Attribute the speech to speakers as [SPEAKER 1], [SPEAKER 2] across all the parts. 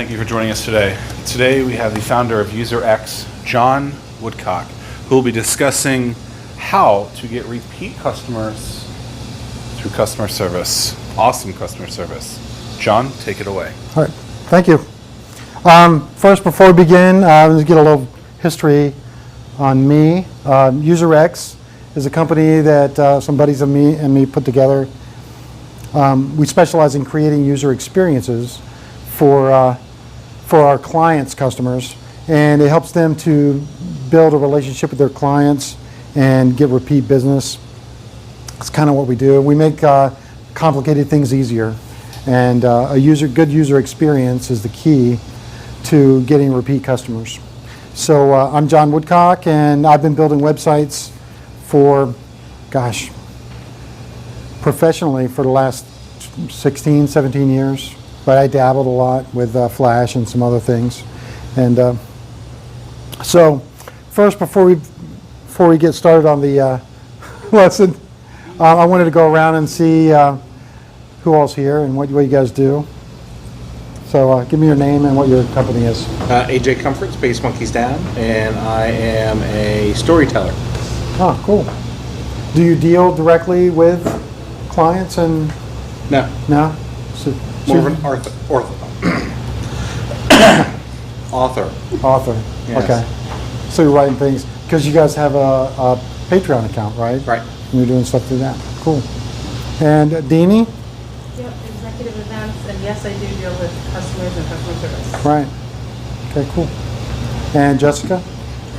[SPEAKER 1] thank you for joining us today. Today we have the founder of UserX, John Woodcock, who will be discussing how to get repeat customers through customer service. Awesome customer service. John, take it away.
[SPEAKER 2] All right, thank you. First, before we begin, let's get a little history on me. UserX is a company that some buddies of me put together. We specialize in creating user experiences for our clients' customers, and it helps them to build a relationship with their clients and get repeat business. That's kind of what we do. We make complicated things easier, and good user experience is the key to getting repeat customers. So I'm John Woodcock, and I've been building websites for, professionally for the last 16, 17 years. But I dabbled a lot with Flash and some other things. And so first, before we get started on the lesson, I wanted to go around and see who all's here and what you guys do. So give me your name and what your company is.
[SPEAKER 3] AJ Comfort, Space Monkeys Down, and I am a storyteller.
[SPEAKER 2] Oh, cool. Do you deal directly with clients and?
[SPEAKER 3] No.
[SPEAKER 2] No? So,
[SPEAKER 3] More of an author.
[SPEAKER 2] Author.
[SPEAKER 3] Yes.
[SPEAKER 2] Okay. So you're writing things because you guys have a Patreon account, right?
[SPEAKER 3] Right.
[SPEAKER 2] And you're doing stuff through that. Cool. And Deanie?
[SPEAKER 4] Yep, executive events, and yes, I do deal with customers and customer service.
[SPEAKER 2] Right. Okay, cool. And Jessica?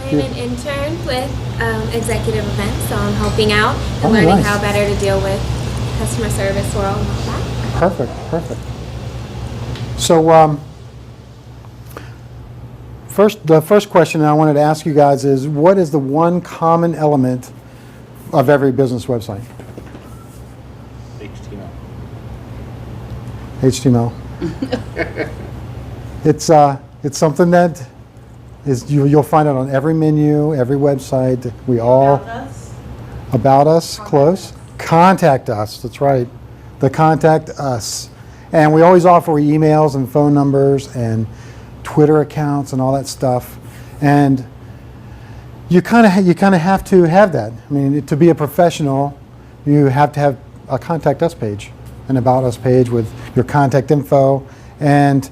[SPEAKER 5] I'm an intern with executive events, so I'm helping out and
[SPEAKER 2] Oh,
[SPEAKER 5] learning
[SPEAKER 2] nice.
[SPEAKER 5] how better to deal with customer service world and all that.
[SPEAKER 2] Perfect. So the first question I wanted to ask you guys is, what is the one common element of every business website? HTML. It's something that you'll find it on every menu, every website. About us, close. Contact us, that's right. The contact us. And we always offer emails and phone numbers and Twitter accounts and all that stuff. And you kind of have to have that. I mean, to be a professional, you have to have a contact us page, an about us page with your contact info, and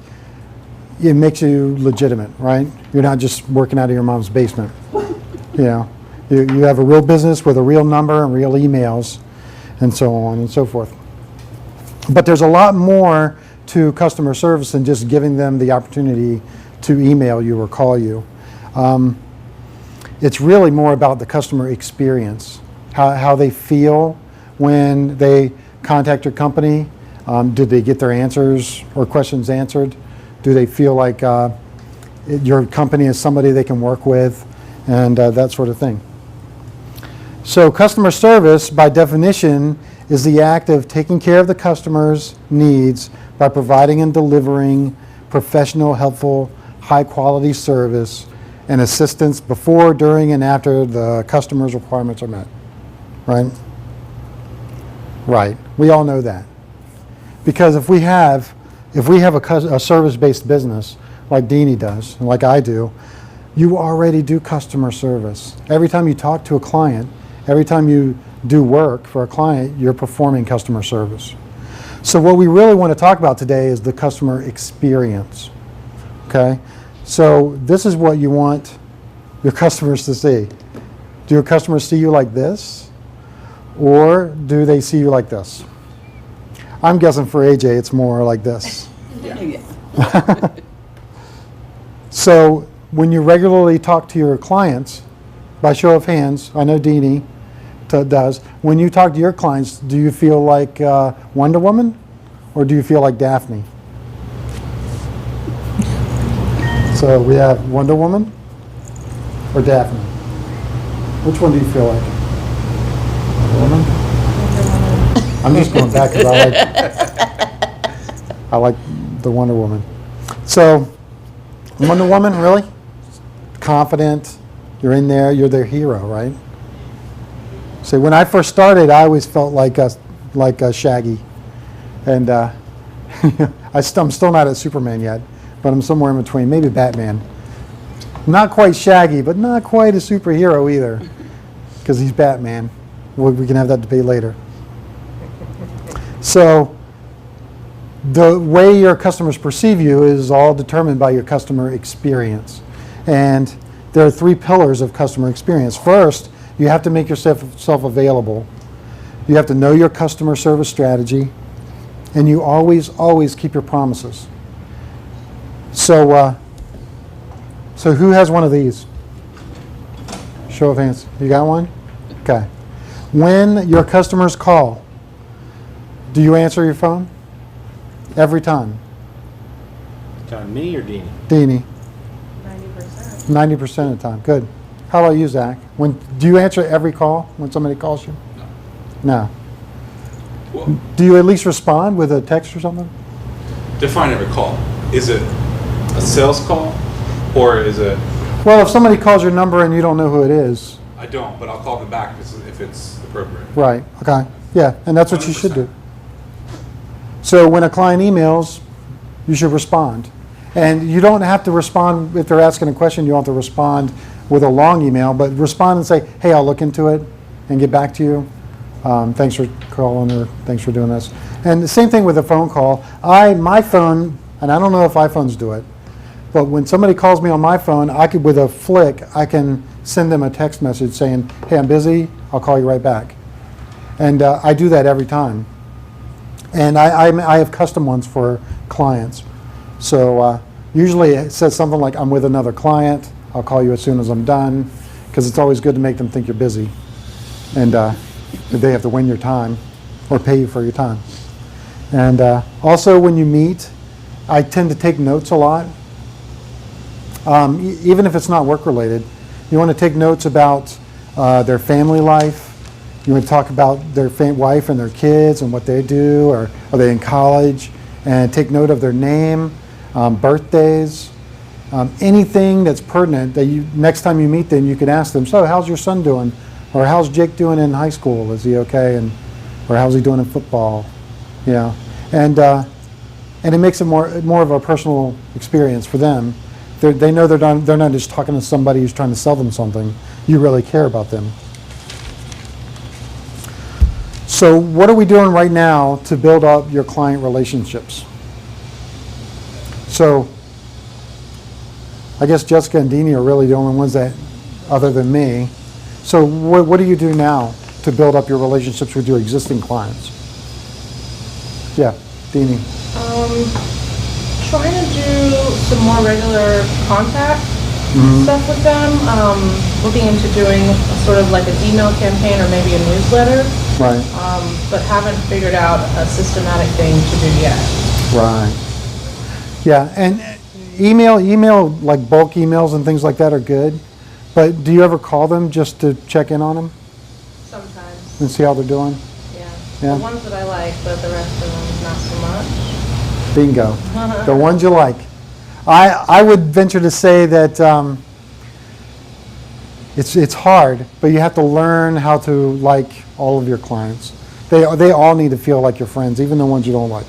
[SPEAKER 2] it makes you legitimate, right? You're not just working out of your mom's basement. You know, you have a real business with a real number and real emails, and so on and so forth. But there's a lot more to customer service than just giving them the opportunity to email you or call you. It's really more about the customer experience, how they feel when they contact your company. Did they get their answers or questions answered? Do they feel like your company is somebody they can work with, and that sort of thing. So customer service, by definition, is the act of taking care of the customer's needs by providing and delivering professional, helpful, high-quality service and assistance before, during, and after the customer's requirements are met. Right? Right. We all know that. Because if we have a service-based business like Deanie does, and like I do, you already do customer service. Every time you talk to a client, every time you do work for a client, you're performing customer service. So what we really want to talk about today is the customer experience. Okay? So this is what you want your customers to see. Do your customers see you like this? Or do they see you like this? I'm guessing for AJ it's more like this.
[SPEAKER 3] Yeah.
[SPEAKER 2] So when you regularly talk to your clients, by show of hands, I know Deanie does, when you talk to your clients, do you feel like Wonder Woman or do you feel like Daphne? So we have Wonder Woman or Daphne. Which one do you feel like? Wonder Woman? I'm just going back because I like the Wonder Woman. So Wonder Woman, really? Confident, you're in there, you're their hero, right? So when I first started, I always felt like Shaggy, and I'm still not at Superman yet, but I'm somewhere in between. Maybe Batman. Not quite Shaggy, but not quite a superhero either, because he's Batman. We can have that debate later. So the way your customers perceive you is all determined by your customer experience. And there are 3 pillars of customer experience. First, you have to make yourself available. You have to know your customer service strategy, and you always keep your promises. So who has one of these? Show of hands. You got one? Okay. When your customers call, do you answer your phone? Every time.
[SPEAKER 3] John, me or Deanie?
[SPEAKER 2] Deanie,
[SPEAKER 4] 90%.
[SPEAKER 2] 90% of the time. Good. How about you, Zach? Do you answer every call when somebody calls you? No.
[SPEAKER 1] Well,
[SPEAKER 2] Do you at least respond with a text or something?
[SPEAKER 1] define every call. Is it a sales call or is it?
[SPEAKER 2] Well, if somebody calls your number and you don't know who it is,
[SPEAKER 1] I don't, but I'll call them back if it's appropriate.
[SPEAKER 2] right, okay. Yeah, and that's what you should
[SPEAKER 1] 100%.
[SPEAKER 2] do. So when a client emails, you should respond. And you don't have to respond if they're asking a question, you don't have to respond with a long email, but respond and say, hey, I'll look into it and get back to you. Thanks for calling, or thanks for doing this. And the same thing with a phone call. My phone, and I don't know if iPhones do it, but when somebody calls me on my phone, with a flick, I can send them a text message saying, hey, I'm busy, I'll call you right back. And I do that every time. And I have custom ones for clients. So usually it says something like, I'm with another client, I'll call you as soon as I'm done, because it's always good to make them think you're busy. And they have to win your time or pay you for your time. And also when you meet, I tend to take notes a lot. Even if it's not work related, you want to take notes about their family life. You want to talk about their wife and their kids and what they do, or are they in college, and take note of their name, birthdays, anything that's pertinent that next time you meet them, you can ask them, so how's your son doing? Or how's Jake doing in high school? Is he okay? Or how's he doing in football? You know, and it makes it more of a personal experience for them. They know they're not just talking to somebody who's trying to sell them something. You really care about them. So what are we doing right now to build up your client relationships? So I guess Jessica and Deanie are really the only ones that, other than me. So what do you do now to build up your relationships with your existing clients? Yeah, Deanie.
[SPEAKER 4] Trying to do some more regular contact stuff with them. Looking into doing sort of like an email campaign or maybe a newsletter.
[SPEAKER 2] Right.
[SPEAKER 4] But haven't figured out a systematic thing to do yet.
[SPEAKER 2] Right. Yeah, and email, like bulk emails and things like that are good. But do you ever call them just to check in on them
[SPEAKER 4] Sometimes.
[SPEAKER 2] and see how they're doing?
[SPEAKER 4] Yeah.
[SPEAKER 2] Yeah.
[SPEAKER 4] The ones that I like, but the rest of them not so much.
[SPEAKER 2] Bingo. The ones you like. I would venture to say that it's hard, but you have to learn how to like all of your clients. They all need to feel like your friends, even the ones you don't like.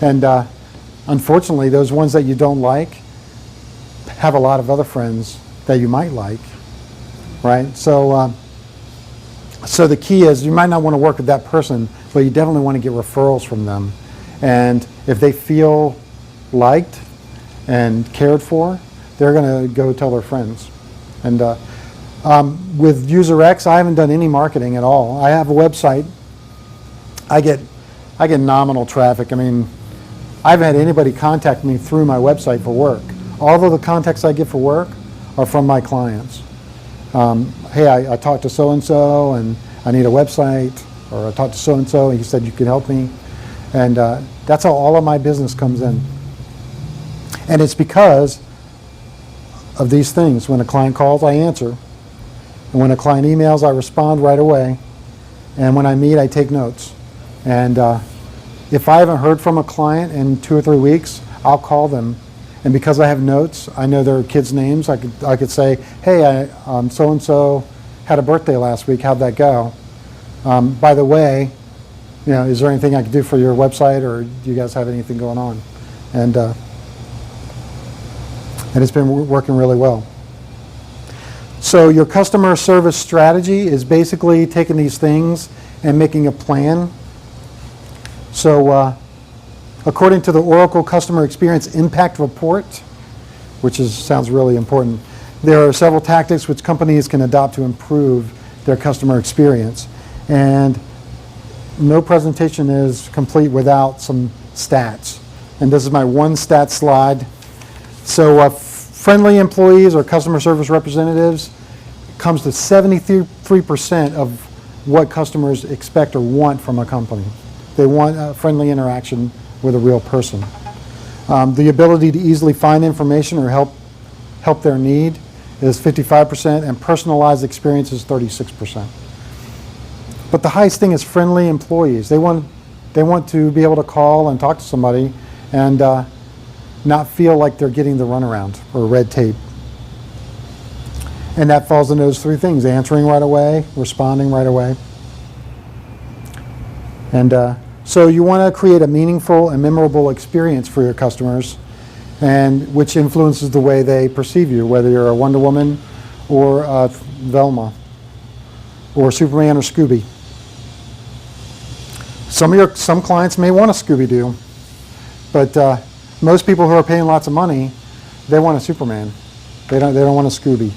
[SPEAKER 2] And unfortunately, those ones that you don't like have a lot of other friends that you might like, right? So the key is you might not want to work with that person, but you definitely want to get referrals from them. And if they feel liked and cared for, they're going to go tell their friends. And with UserX, I haven't done any marketing at all. I have a website. I get nominal traffic. I mean, I haven't had anybody contact me through my website for work. All of the contacts I get for work are from my clients. Hey, I talked to so-and-so and I need a website, or I talked to so-and-so and he said you could help me. And that's how all of my business comes in. And it's because of these things. When a client calls, I answer. And when a client emails, I respond right away. And when I meet, I take notes. And if I haven't heard from a client in 2 or 3 weeks, I'll call them. And because I have notes, I know their kids' names. I could say, hey, so-and-so had a birthday last week. How'd that go? By the way, you know, is there anything I could do for your website, or do you guys have anything going on? And And it's been working really well. So your customer service strategy is basically taking these things and making a plan. So according to the Oracle Customer Experience Impact Report, which sounds really important, there are several tactics which companies can adopt to improve their customer experience. And no presentation is complete without some stats. And this is my one stat slide. So friendly employees or customer service representatives comes to 73% of what customers expect or want from a company. They want a friendly interaction with a real person. The ability to easily find information or help their need is 55%, and personalized experience is 36%. But the highest thing is friendly employees. They want to be able to call and talk to somebody and not feel like they're getting the runaround or red tape. And that falls into those three things: answering right away, responding right away. And so you want to create a meaningful and memorable experience for your customers, and which influences the way they perceive you, whether you're a Wonder Woman or Velma or Superman or Scooby. Some clients may want a Scooby-Doo, but most people who are paying lots of money, they want a Superman. They don't want a Scooby.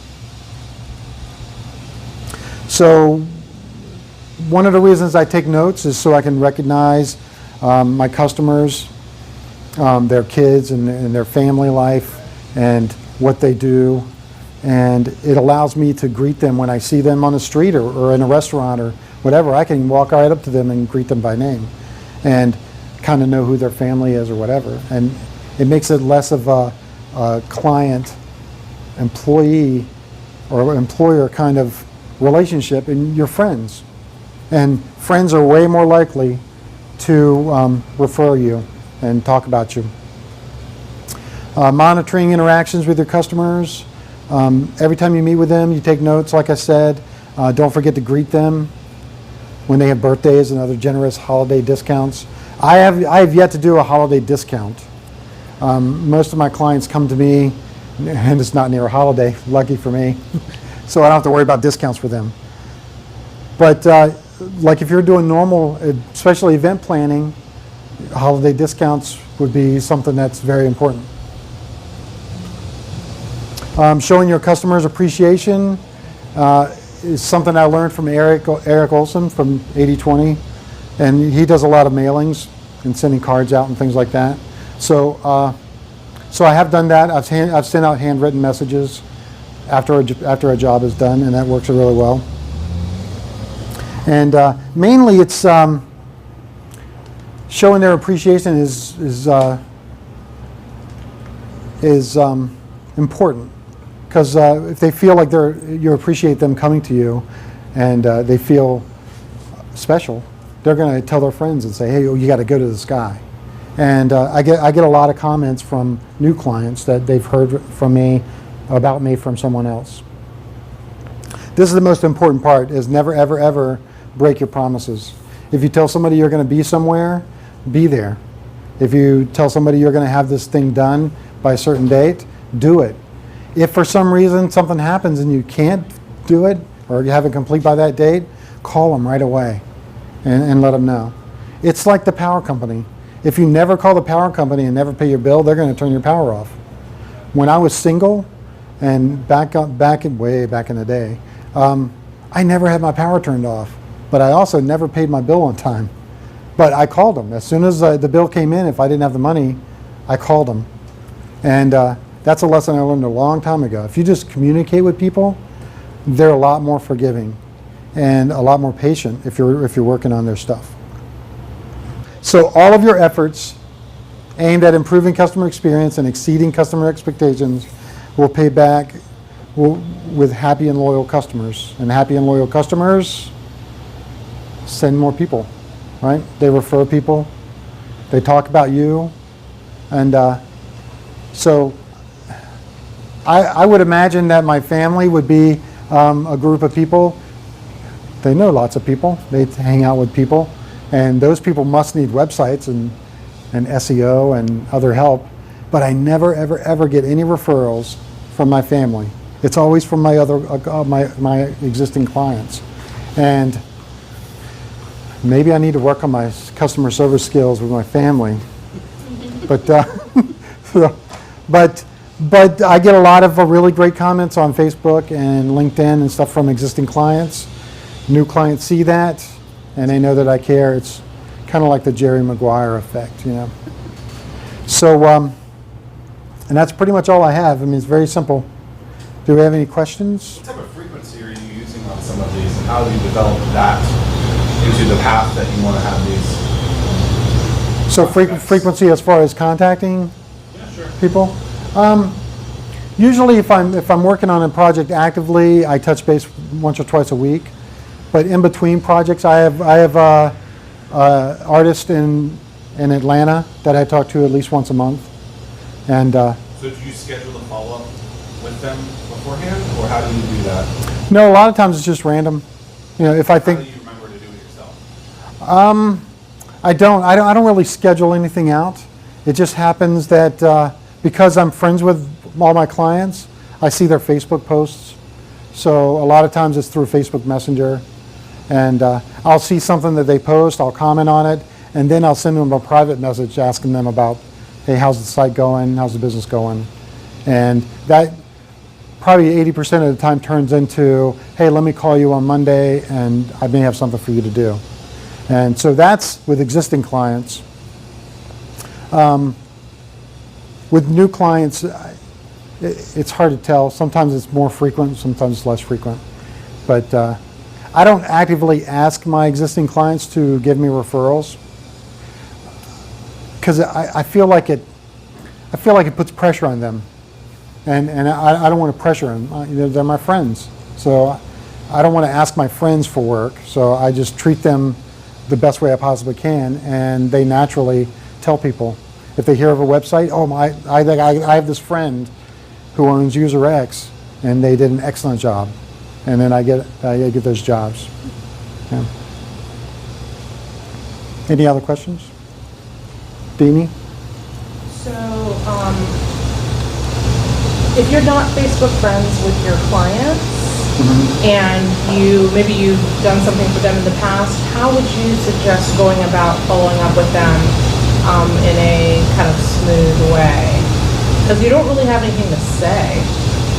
[SPEAKER 2] So one of the reasons I take notes is so I can recognize my customers, their kids and their family life and what they do. And it allows me to greet them when I see them on the street or in a restaurant or whatever. I can walk right up to them and greet them by name and kind of know who their family is or whatever. And it makes it less of a client, employee, or employer kind of relationship, and you're friends. And friends are way more likely to refer you and talk about you. Monitoring interactions with your customers. Every time you meet with them, you take notes, like I said. Don't forget to greet them when they have birthdays and other generous holiday discounts. I have yet to do a holiday discount. Most of my clients come to me, and it's not near a holiday, lucky for me, so I don't have to worry about discounts for them. But like if you're doing normal, especially event planning, holiday discounts would be something that's very important. Showing your customers appreciation is something I learned from Eric Olson from 80/20, and he does a lot of mailings and sending cards out and things like that. So I have done that. I've sent out handwritten messages after a job is done, and that works really well. And mainly it's showing their appreciation is important, because if they feel like you appreciate them coming to you and they feel special, they're going to tell their friends and say, hey, you got to go to this guy. And I get a lot of comments from new clients that they've heard from me about me from someone else. This is the most important part: is never ever ever break your promises. If you tell somebody you're going to be somewhere, be there. If you tell somebody you're going to have this thing done by a certain date, do it. If for some reason something happens and you can't do it or you have it complete by that date, call them right away and let them know. It's like the power company. If you never call the power company and never pay your bill, they're going to turn your power off. When I was single and way back in the day, I never had my power turned off, but I also never paid my bill on time. But I called them. As soon as the bill came in, if I didn't have the money, I called them. And that's a lesson I learned a long time ago. If you just communicate with people, they're a lot more forgiving and a lot more patient if you're working on their stuff. So all of your efforts aimed at improving customer experience and exceeding customer expectations will pay back with happy and loyal customers. And happy and loyal customers send more people, right? They refer people. They talk about you. And so I would imagine that my family would be a group of people. They know lots of people. They hang out with people. And those people must need websites and SEO and other help. but I never, ever, ever get any referrals from my family. It's always from my other, my existing clients. And maybe I need to work on my customer service skills with my family. But, but I get a lot of really great comments on Facebook and LinkedIn and stuff from existing clients. New clients see that, and they know that I care. It's kind of like the Jerry Maguire effect, you know. So, and that's pretty much all I have. I mean, it's very simple. Do we have any questions?
[SPEAKER 1] What type of frequency are you using on some of these, and how do you develop that into the path that you want to have these?
[SPEAKER 2] So frequency as far as contacting people? Usually if I'm working on a project actively, I touch base once or twice a week. But in between projects, I have artists in Atlanta that I talk to at least once a month. And
[SPEAKER 1] so do you schedule the follow-up with them beforehand, or how do you do that?
[SPEAKER 2] no, a lot of times it's just random. You know, if I think
[SPEAKER 1] How do you remember to do it yourself?
[SPEAKER 2] I don't really schedule anything out. It just happens that because I'm friends with all my clients, I see their Facebook posts. So a lot of times it's through Facebook Messenger. And I'll see something that they post, I'll comment on it, and then I'll send them a private message asking them about, hey, how's the site going? How's the business going? And that probably 80% of the time turns into, hey, let me call you on Monday and I may have something for you to do. And so that's with existing clients. With new clients, it's hard to tell. Sometimes it's more frequent, sometimes it's less frequent. But I don't actively ask my existing clients to give me referrals because I feel like it puts pressure on them, and I don't want to pressure them. They're my friends, so I don't want to ask my friends for work. So I just treat them the best way I possibly can, and they naturally tell people if they hear of a website. Oh, I have this friend who owns User X, and they did an excellent job. And then I get those jobs. Yeah. Any other questions? Deanie?
[SPEAKER 4] So, if you're not Facebook friends with your clients, and maybe you've done something for them in the past, how would you suggest going about following up with them in a kind of smooth way? Because you don't really have anything to say,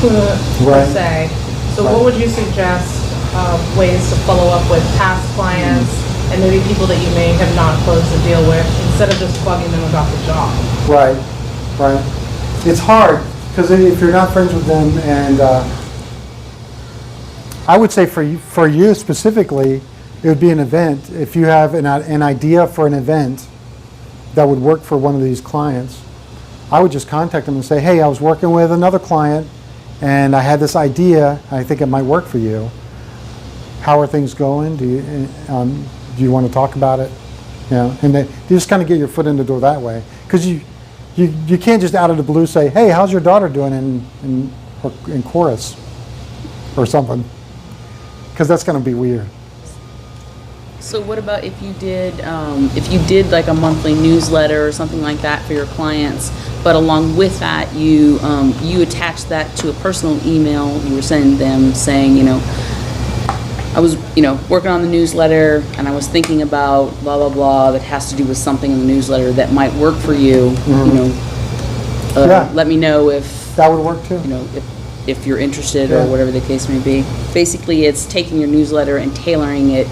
[SPEAKER 4] per se. So what would you suggest ways to follow up with past clients and maybe people that you may have not closed the deal with instead of just bugging them about the job?
[SPEAKER 2] Right. It's hard because if you're not friends with them, and I would say for you specifically, it would be an event. If you have an idea for an event that would work for one of these clients, I would just contact them and say, hey, I was working with another client and I had this idea, I think it might work for you. How are things going? Do you want to talk about it? You know, and you just kind of get your foot in the door that way. Because you can't just out of the blue say, hey, how's your daughter doing in chorus or something? Because that's going to be weird.
[SPEAKER 6] So what about if you did like a monthly newsletter or something like that for your clients, but along with that you attach that to a personal email you were sending them saying, I was working on the newsletter and I was thinking about blah blah blah that has to do with something in the newsletter that might work for you. Let me know if
[SPEAKER 2] that would work too.
[SPEAKER 6] If you're interested or whatever the case may be. Basically, it's taking your newsletter and tailoring it.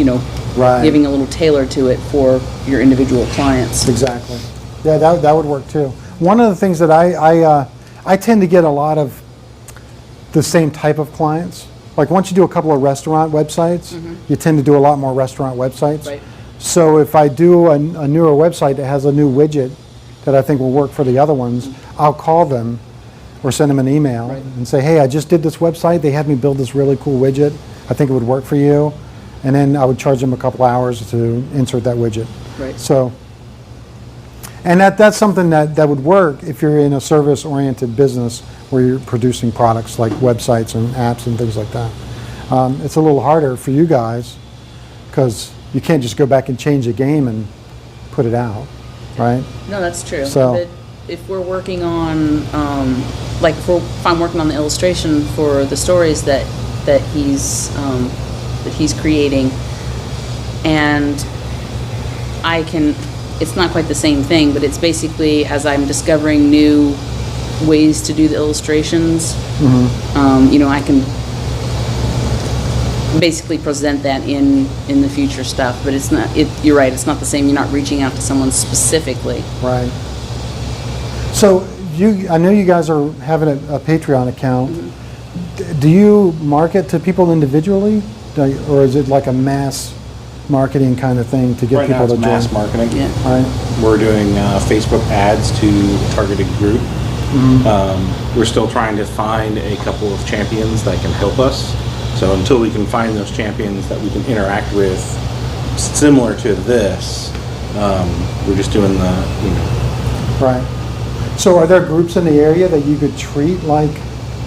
[SPEAKER 6] Giving a little tailor to it for your individual clients.
[SPEAKER 2] Exactly. Yeah, that would work too. One of the things that I tend to get a lot of the same type of clients. Like once you do a couple of restaurant websites, you tend to do a lot more restaurant websites.
[SPEAKER 6] Right.
[SPEAKER 2] So if I do a newer website that has a new widget that I think will work for the other ones, I'll call them or send them an email and say, hey, I just did this website. They had me build this really cool widget. I think it would work for you. And then I would charge them a couple hours to insert that widget.
[SPEAKER 6] Right.
[SPEAKER 2] So, and that's something that would work if you're in a service-oriented business where you're producing products like websites and apps and things like that. It's a little harder for you guys because you can't just go back and change a game and put it out, right?
[SPEAKER 6] No, that's true.
[SPEAKER 2] So-
[SPEAKER 6] if we're working on, like if I'm working on the illustration for the stories that he's creating, and I can, it's not quite the same thing, but it's basically as I'm discovering new ways to do the illustrations, I can basically present that in the future stuff, but it's not, you're right, it's not the same. You're not reaching out to someone specifically.
[SPEAKER 2] Right. So I know you guys are having a Patreon account. Do you market to people individually, or is it like a mass marketing kind of thing to get
[SPEAKER 3] Right now
[SPEAKER 2] people
[SPEAKER 3] it's
[SPEAKER 2] to join?
[SPEAKER 3] mass marketing.
[SPEAKER 6] Yeah.
[SPEAKER 2] Right.
[SPEAKER 3] We're doing Facebook ads to a targeted group. We're still trying to find a couple of champions that can help us. So until we can find those champions that we can interact with similar to this, we're just doing
[SPEAKER 2] Right. So are there groups in the area that you could treat like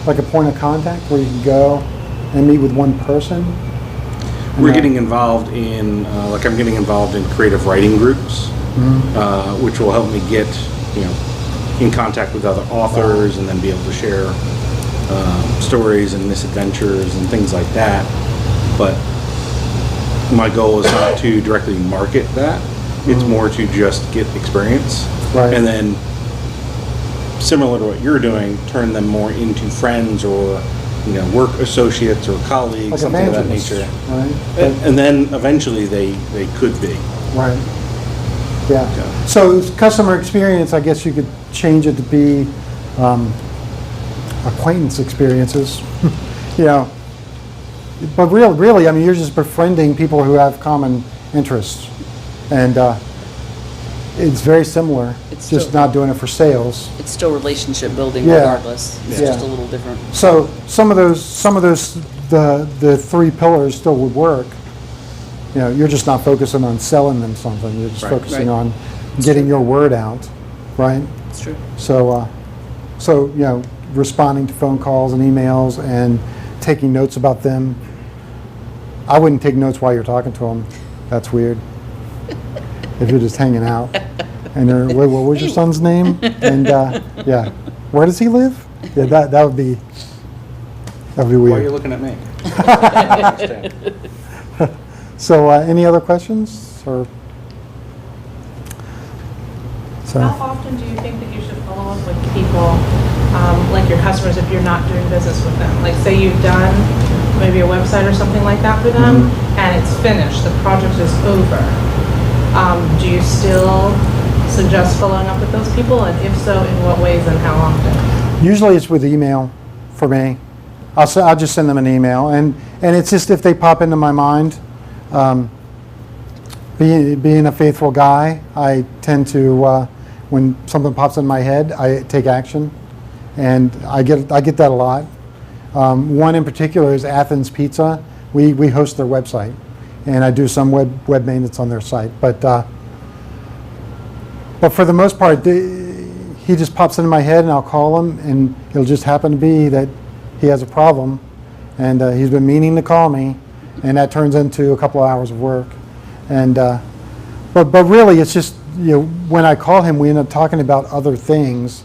[SPEAKER 2] a point of contact where you can go and meet with one person?
[SPEAKER 3] we're getting involved in, like I'm getting involved in creative writing groups, which will help me get, in contact with other authors and then be able to share stories and misadventures and things like that. But my goal is not to directly market that. It's more to just get experience.
[SPEAKER 2] Right.
[SPEAKER 3] And then, similar to what you're doing, turn them more into friends or, work associates or colleagues,
[SPEAKER 2] Like
[SPEAKER 3] something of that
[SPEAKER 2] evangelists,
[SPEAKER 3] nature.
[SPEAKER 2] right?
[SPEAKER 3] And then eventually they could be.
[SPEAKER 2] Right. Yeah. So customer experience, I guess you could change it to be acquaintance experiences. But really, I mean, you're just befriending people who have common interests, and it's very similar.
[SPEAKER 6] It's
[SPEAKER 2] just
[SPEAKER 6] still-
[SPEAKER 2] not doing it for sales.
[SPEAKER 6] It's still relationship building
[SPEAKER 2] Yeah.
[SPEAKER 6] regardless. It's
[SPEAKER 2] Yeah.
[SPEAKER 6] just a little different.
[SPEAKER 2] So some of those, the three pillars still would work. You're just not focusing on selling them something. You're just
[SPEAKER 3] Right.
[SPEAKER 2] focusing
[SPEAKER 6] Right.
[SPEAKER 2] on getting your word out, right?
[SPEAKER 6] It's true.
[SPEAKER 2] So, responding to phone calls and emails and taking notes about them. I wouldn't take notes while you're talking to them. That's weird. If you're just hanging out and they're, what was your son's name? And yeah, where does he live? Yeah, that would be
[SPEAKER 3] Why are you
[SPEAKER 2] weird.
[SPEAKER 3] looking at me? I understand.
[SPEAKER 2] So, any other questions or? So.
[SPEAKER 4] How often do you think that you should follow up with people, like your customers, if you're not doing business with them? Like, say you've done maybe a website or something like that for them, and it's finished, the project is over. Do you still suggest following up with those people? And if so, in what ways and how often?
[SPEAKER 2] Usually it's with email for me. I'll just send them an email, and it's just if they pop into my mind. Being a faithful guy, I tend to when something pops in my head, I take action, and I get that a lot. One in particular is Athens Pizza. We host their website, and I do some web maintenance on their site. But for the most part, he just pops into my head, and I'll call him, and it'll just happen to be that he has a problem, and he's been meaning to call me, and that turns into a couple of hours of work. And but really, it's just when I call him, we end up talking about other things,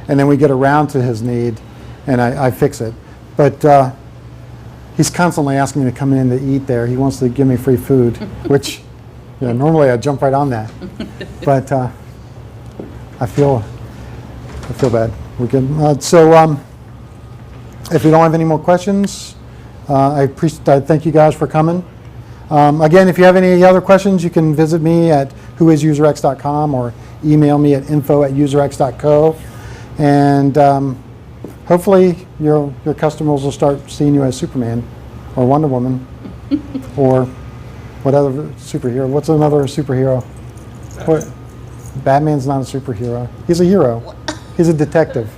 [SPEAKER 2] and then we get around to his need, and I fix it. But he's constantly asking me to come in to eat there. He wants to give me free food, which normally I jump right on that. But I feel bad. We're good. So if you don't have any more questions, I thank you guys for coming. Again, if you have any other questions, you can visit me at whoisuserx.com or email me at info@userx.co. And hopefully your customers will start seeing you as Superman or Wonder Woman or what other superhero. What's another superhero? What? Batman's not a superhero. He's a hero. He's a detective.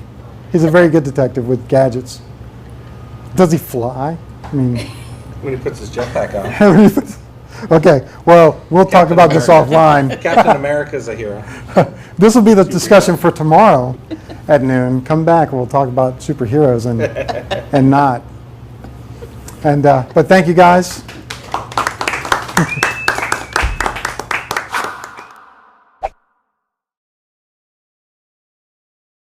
[SPEAKER 2] He's a very good detective with gadgets. Does he fly? I mean...
[SPEAKER 3] When he puts his jetpack on.
[SPEAKER 2] Okay, well, we'll talk about this offline.
[SPEAKER 3] Captain America's a hero.
[SPEAKER 2] This will be the discussion for tomorrow at noon. Come back, we'll talk about superheroes and not. And but thank you guys.